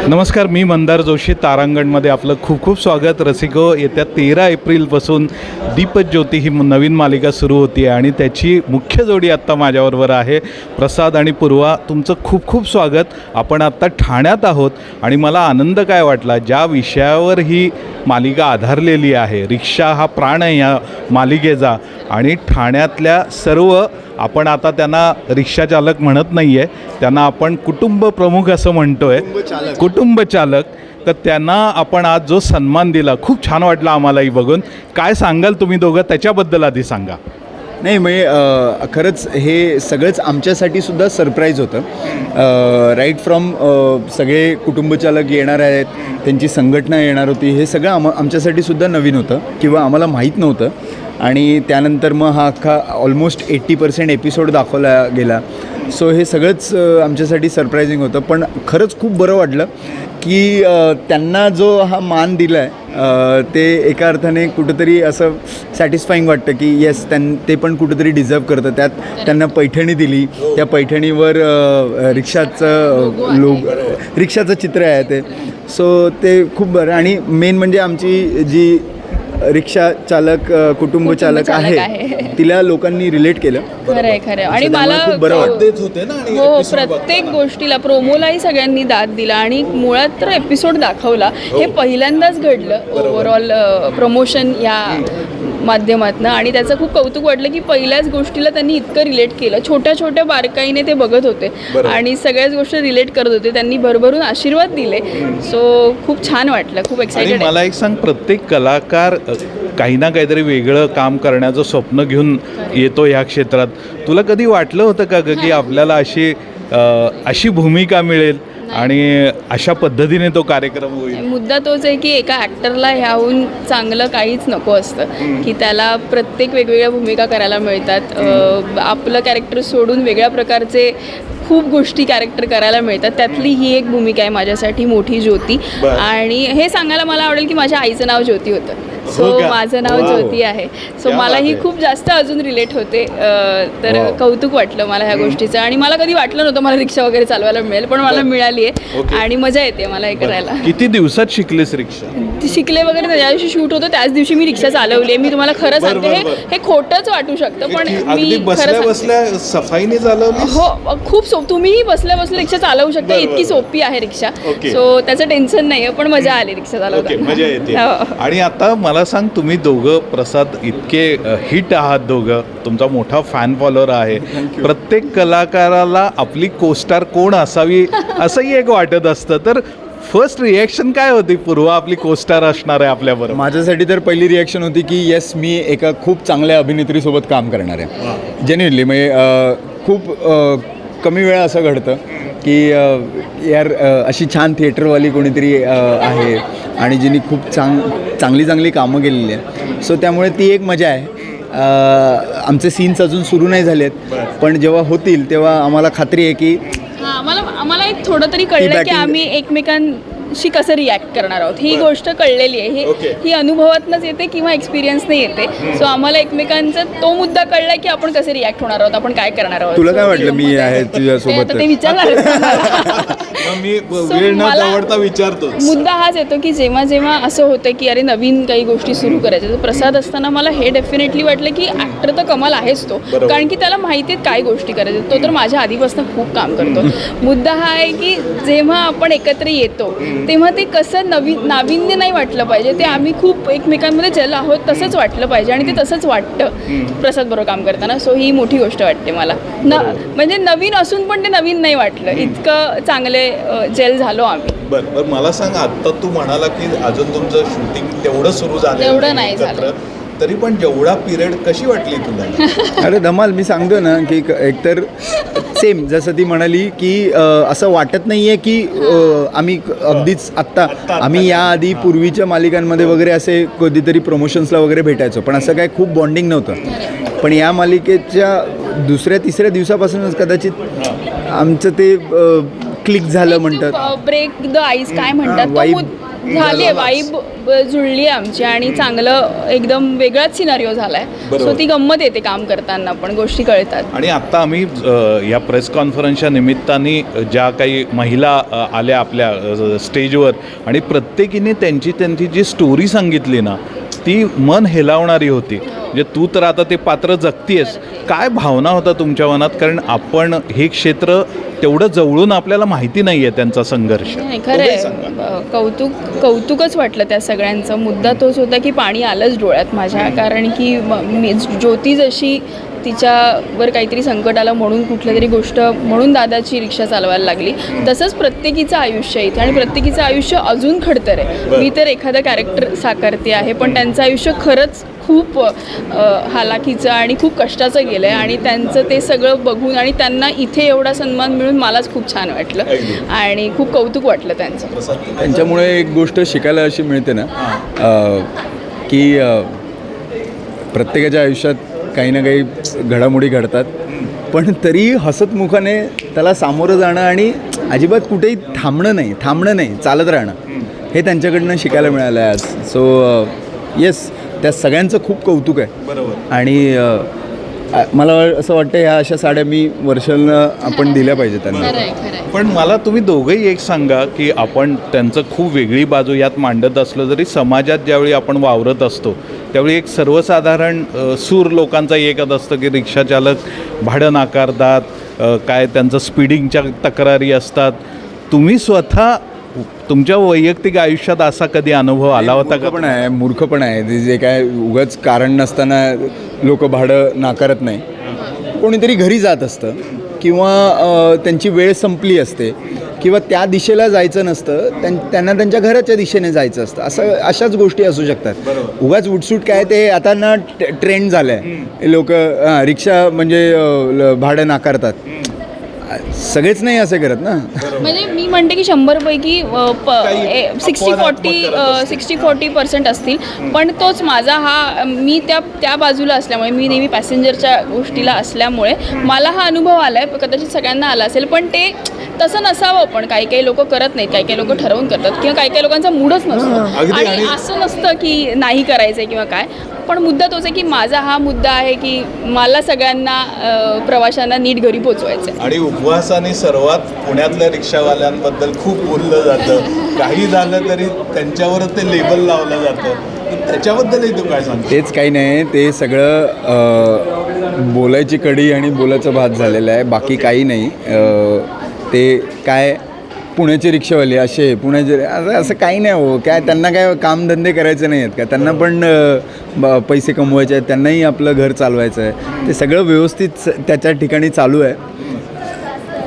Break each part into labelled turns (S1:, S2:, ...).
S1: नमस्कार, मी मंदार जोशी. तारांगणमध्ये आपलं खूप खूप स्वागत. रसिको, येत्या 13 एप्रिलपासून दीपज्योती ही नवीन मालिका सुरू होती आहे आणि त्याची मुख्य जोडी आत्ता माझ्याबरोबर आहे. प्रसाद आणि पूर्वा, तुमचं खूप खूप स्वागत. आपण आत्ता ठाण्यात आहोत आणि मला आनंद काय वाटला, ज्या विषयावर ही मालिका आधारलेली आहे, रिक्षा हा प्राण आहे या मालिकेचा. आणि ठाण्यातल्या सर्व, आपण आता त्यांना रिक्षाचालक म्हणत नाही आहे, त्यांना आपण कुटुंब प्रमुख असं म्हणतो आहे, कुटुंब चालक. तर त्यांना आपण आज जो सन्मान दिला, खूप छान वाटलं आम्हालाही बघून. काय सांगाल तुम्ही दोघं, त्याच्याबद्दल आधी सांगा.
S2: नाही, म्हणजे खरंच हे सगळंच आमच्यासाठी सुद्धा सरप्राईज होतं. राईट फ्रॉम सगळे कुटुंबचालक येणार आहेत, त्यांची संघटना येणार होती, हे सगळं आमच्यासाठी सुद्धा नवीन होतं किंवा आम्हाला माहीत नव्हतं. आणि त्यानंतर मग हा अख्खा ऑलमोस्ट 80% एपिसोड दाखवला गेला. सो हे सगळंच आमच्यासाठी सरप्रायझिंग होतं. पण खरंच खूप बरं वाटलं की त्यांना जो हा मान दिला आहे ते एका अर्थाने कुठंतरी असं सॅटिस्फाईंग वाटतं की येस, ते पण कुठंतरी डिझर्व करतं. त्यात त्यांना पैठणी दिली, त्या पैठणीवर रिक्षाचं चित्र आहे ते. सो ते खूप बरं. आणि मेन म्हणजे आमची जी रिक्षा चालक कुटुंब चालक आहे तिला लोकांनी रिलेट केलं.
S3: खरं. आणि मला हो, प्रत्येक गोष्टीला प्रोमोलाही सगळ्यांनी दाद दिला आणि मुळात तर एपिसोड दाखवला. हे पहिल्यांदाच घडलं ओव्हरऑल प्रमोशन या माध्यमातनं. आणि त्याचं खूप कौतुक वाटलं की पहिल्याच गोष्टीला त्यांनी इतकं रिलेट केलं. छोट्या छोट्या बारकाईने ते बघत होते आणि सगळ्याच गोष्टी रिलेट करत होते. त्यांनी भरभरून आशीर्वाद दिले. सो खूप छान वाटलं, खूप एक्साइटेड.
S1: मला एक सांग, प्रत्येक कलाकार काही ना काहीतरी वेगळं काम करण्याचं स्वप्न घेऊन येतो ह्या क्षेत्रात. तुला कधी वाटलं होतं का की आपल्याला अशी भूमिका मिळेल आणि अशा पद्धतीने तो कार्यक्रम होईल?
S3: मुद्दा तोच आहे की एका ॲक्टरला ह्याहून चांगलं काहीच नको असतं की त्याला प्रत्येक वेगवेगळ्या भूमिका करायला मिळतात. आपलं कॅरेक्टर सोडून वेगळ्या प्रकारचे खूप गोष्टी कॅरेक्टर करायला मिळतात. त्यातली ही एक भूमिका आहे माझ्यासाठी, मोठी ज्योती. आणि हे सांगायला मला आवडेल की माझ्या आईचं नाव ज्योती होतं. सो माझं नाव ज्योती आहे. सो मला ही खूप जास्त अजून रिलेट होते. तर कौतुक वाटलं मला ह्या गोष्टीचं. आणि मला कधी वाटलं नव्हतं मला रिक्षा वगैरे चालवायला मिळेल, पण मला मिळाली आहे आणि मजा येते मला हे करायला.
S1: किती दिवसात शिकलेस रिक्षा?
S3: शिकले वगैरे, ज्या दिवशी शूट होतं त्याच दिवशी मी रिक्षा चालवली. मी तुम्हाला खरं सांगते, हे खोटंच वाटू शकतं पण मी खरं
S1: बसल्या सफाईने चालवली.
S3: हो, खूप तुम्हीही बसल्या बसल्या रिक्षा चालवू शकता. इतकी सोपी आहे रिक्षा. सो त्याचं टेन्शन नाही आहे, पण मजा आली रिक्षा चालवताना.
S1: मजा येते. आणि आता मला सांग, तुम्ही दोघं, प्रसाद, इतके हिट आहात दोघं, तुमचा मोठा फॅन फॉलोअर आहे. प्रत्येक कलाकाराला आपली कोस्टार कोण असावी असंही एक वाटत असतं. तर फर्स्ट रिॲक्शन काय होती? पूर्वा आपली कोस्टार असणार आहे आपल्याबरोबर.
S2: माझ्यासाठी तर पहिली रिॲक्शन होती की येस, मी एका खूप चांगल्या अभिनेत्रीसोबत काम करणार आहे. जेन्युइनली म्हणजे खूप कमी वेळा असं घडतं की यार अशी छान थिएटरवाली कोणीतरी आहे आणि जिने खूप चांगली कामं केलेली आहे. सो त्यामुळे ती एक मजा आहे. आमचे सीन्स अजून सुरू नाही झाले आहेत, पण जेव्हा होतील तेव्हा आम्हाला खात्री आहे की
S3: आम्हाला एक थोडं तरी कळलं की आम्ही एकमेकांशी कसं रिॲक्ट करणार आहोत. ही गोष्ट कळलेली आहे. ही अनुभवातनंच येते किंवा एक्सपिरियन्सने येते. सो आम्हाला एकमेकांचा तो मुद्दा कळला की आपण कसे रिॲक्ट होणार आहोत, आपण काय करणार आहोत.
S2: तुला काय वाटलं मी आहे तुझ्यासोबत?
S3: ते विचारणार.
S1: मी वेळ न दवडता विचारतो.
S3: मुद्दा हाच येतो की जेव्हा जेव्हा असं होतं की अरे नवीन काही गोष्टी सुरू करायच्या, तर प्रसाद असताना मला हे डेफिनेटली वाटलं की ॲक्टर तर कमाल आहेच तो, कारण की त्याला माहिती आहेत काय गोष्टी करायच्या. तो तर माझ्या आधीपासून खूप काम करतो. मुद्दा हा आहे की जेव्हा आपण एकत्र येतो तेव्हा ते कसं नाविन्य नाही वाटलं पाहिजे. ते आम्ही खूप एकमेकांमध्ये जेल आहोत तसंच वाटलं पाहिजे आणि ते तसंच वाटतं प्रसाद बरोबर काम करताना. सो ही मोठी गोष्ट वाटते मला. म्हणजे नवीन असून पण ते नवीन नाही वाटलं. इतकं चांगले जेल झालो आम्ही.
S1: बरं, मला सांग, आता तू म्हणाला की अजून तुमचं शूटिंग तेवढं सुरू झालं,
S3: तेवढं नाही झालं,
S1: तरी पण जेवढा पिरियड कशी वाटली तुला?
S2: अरे धमाल. मी सांगतो ना की एकतर सेम जसं ती म्हणाली की असं वाटत नाही आहे की आम्ही अगदीच आत्ता, आम्ही याआधी पूर्वीच्या मालिकांमध्ये वगैरे असे कधीतरी प्रमोशन्सला वगैरे भेटायचो, पण असं काय खूप बॉन्डिंग नव्हतं. पण या मालिकेच्या दुसऱ्या तिसऱ्या दिवसापासूनच कदाचित आमचं ते क्लिक झालं म्हणतात.
S3: ब्रेक द आईस काय म्हणतात, झाली आहे वाईब जुळली आहे आमची आणि चांगलं एकदम वेगळाच सिनारिओ झाला आहे.
S1: बरोबर.
S3: सो ती गंमत येते काम करताना पण गोष्टी कळतात.
S1: आणि आत्ता आम्ही या प्रेस कॉन्फरन्सच्या निमित्ताने ज्या काही महिला आल्या आपल्या स्टेजवर आणि प्रत्येकीने त्यांची जी स्टोरी सांगितली ना ती मन हेलावणारी होती. म्हणजे तू तर आता ते पात्र जगतीयस, काय भावना होता तुमच्या मनात? कारण आपण हे क्षेत्र तेवढं जवळून आपल्याला माहिती नाही आहे त्यांचा संघर्ष.
S3: नाही खरं आहे, कौतुकच वाटलं त्या सगळ्यांचं. मुद्दा तोच होता की पाणी आलंच डोळ्यात माझ्या, कारण की मी ज्योती जशी तिच्यावर काहीतरी संकट आलं म्हणून कुठल्या तरी गोष्ट म्हणून दादाची रिक्षा चालवायला लागली, तसंच प्रत्येकीचं आयुष्य इथे आणि प्रत्येकीचं आयुष्य अजून खडतर आहे. मी तर एखादं कॅरेक्टर साकारते आहे पण त्यांचं आयुष्य खरंच खूप हालाकीचं आणि खूप कष्टाचं गेलं आहे आणि त्यांचं ते सगळं बघून आणि त्यांना इथे एवढा सन्मान मिळून मलाच खूप छान वाटलं आणि खूप कौतुक वाटलं त्यांचं.
S2: त्यांच्यामुळे एक गोष्ट शिकायला अशी मिळते ना की प्रत्येकाच्या आयुष्यात काही ना काही घडामोडी घडतात पण तरी हसतमुखाने त्याला सामोरं जाणं आणि अजिबात कुठेही थांबणं नाही चालत राहणं हे त्यांच्याकडनं शिकायला मिळालं आहे आज. सो येस, त्या सगळ्यांचं खूप कौतुक आहे.
S1: बरोबर.
S2: आणि मला असं वाटतं ह्या अशा साड्या मी वर्षांना आपण दिल्या पाहिजे त्यांना.
S1: पण मला तुम्ही दोघंही एक सांगा की आपण त्यांचं खूप वेगळी बाजू यात मांडत असलो जरी समाजात ज्यावेळी आपण वावरत असतो त्यावेळी एक सर्वसाधारण सूर लोकांचा एकच असतं की रिक्षाचालक भाडं नाकारतात, काय त्यांचं स्पीडिंगच्या तक्रारी असतात. तुम्ही स्वतः तुमच्या वैयक्तिक आयुष्यात असा कधी अनुभव आला होता का?
S2: मूर्खपण आहे ते जे काय उगाच कारण नसताना लोक भाडं नाकारत नाही. कोणीतरी घरी जात असतं किंवा त्यांची वेळ संपली असते किंवा त्या दिशेला जायचं नसतं, त्यांना त्यांच्या घराच्या दिशेने जायचं असतं. अशाच गोष्टी असू शकतात. उगाच उठसूट काय ते आता ना ट्रेंड झालं आहे, लोक रिक्षा म्हणजे भाडं नाकारतात. सगळेच नाही असे करत ना.
S3: म्हणजे मी म्हणते की 100पैकी 60-40% असतील पण तोच माझा हा मी त्या बाजूला असल्यामुळे मी नेहमी पॅसेंजरच्या गोष्टीला असल्यामुळे मला हा अनुभव आला आहे. कदाचित सगळ्यांना आला असेल पण ते तसं नसावं. पण काही लोक करत नाहीत, काही लोक ठरवून करतात किंवा काही लोकांचा मूडच नसतो आणि असं नसतं की नाही करायचं आहे किंवा काय. पण मुद्दा तोच आहे की माझा हा मुद्दा आहे की मला सगळ्यांना प्रवाशांना नीट घरी पोचवायचं आहे.
S1: आणि उपवासाने सर्वात पुण्यातल्या रिक्षावाल्यांबद्दल खूप बोललं जातं, काही झालं तरी त्यांच्यावरच ते लेबल लावलं जातं. त्याच्याबद्दलही तू काय सांगतो?
S2: तेच काही नाही, ते सगळं बोलायची कढी आणि बोलायचं भात झालेलं आहे, बाकी काही नाही. ते काय पुण्याचे रिक्षावाले असे पुण्याचे असं काही नाही हो. काय त्यांना काय कामधंदे करायचे नाही आहेत का? त्यांना पण पैसे कमवायचे आहेत, त्यांनाही आपलं घर चालवायचं आहे. ते सगळं व्यवस्थित त्याच्या ठिकाणी चालू आहे.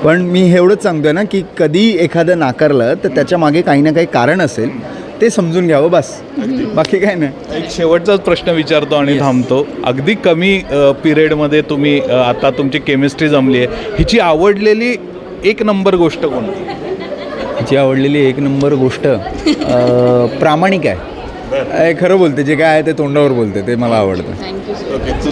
S2: पण मी एवढंच सांगतो आहे ना की कधी एखादं नाकारलं तर त्याच्या मागे काही ना काही कारण असेल, ते समजून घ्यावं बस, बाकी काय नाही.
S1: एक शेवटचाच प्रश्न विचारतो आणि थांबतो. अगदी कमी पिरियडमध्ये तुम्ही आता तुमची केमिस्ट्री जमली आहे, हिची आवडलेली एक नंबर गोष्ट कोणती?
S2: हिची आवडलेली एक नंबर गोष्ट प्रामाणिक आहे. खरं बोलते, जे काय आहे ते तोंडावर बोलते, ते मला आवडतं.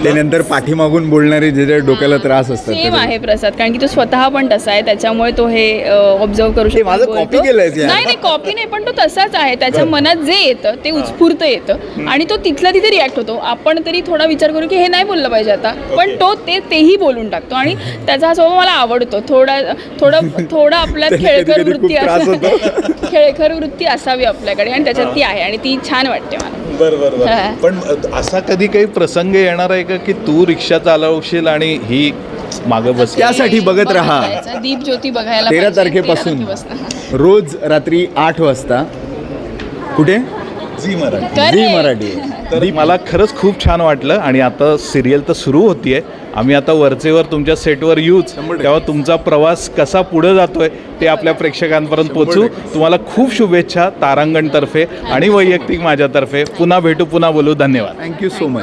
S2: ते नंतर पाठीमागून बोलणारे जे डोक्याला त्रास असतात
S3: सेम आहे प्रसाद, कारण की तो स्वतः पण तसा आहे, त्याच्यामुळे तो हे ऑब्झर्व करू शकतो.
S2: माझं कॉपी केलंयस यार.
S3: नाही कॉपी नाही, पण तो तसाच आहे. त्याच्या मनात जे येतं ते उत्स्फूर्त येतं आणि तो तिथल्या तिथे रिॲक्ट होतो. आपण तरी थोडा विचार करू की हे नाही बोललं पाहिजे आता, पण तो तेही बोलून टाकतो आणि त्याचा हा स्वभाव मला आवडतो. थोडा आपल्यात खेळखर वृत्ती असावी आपल्याकडे आणि त्याच्यात ती आहे आणि ती छान वाटते मला.
S1: बरोबर. पण असा कधी काही प्रसंग येणार आहे का की तू रिक्षा चालवशील आणि ही मागं बस?
S2: त्यासाठी बघत राहा
S3: दीप ज्योती बघायला
S2: 13 तारखेपासून रोज रात्री 8 वाजता. कुठे?
S1: झी मराठी. तर मला खरंच खूप छान वाटलं आणि आता सिरियल तर सुरू होतीये. आम्ही आता वरचेवर तुमच्या सेटवर येऊच, तेव्हा तुमचा प्रवास कसा पुढे जातोय ते आपल्या प्रेक्षकांपर्यंत पोचू. तुम्हाला खूप शुभेच्छा तारांगणतर्फे आणि वैयक्तिक माझ्यातर्फे. पुन्हा भेटू, पुन्हा बोलू. धन्यवाद.
S2: Thank you so much.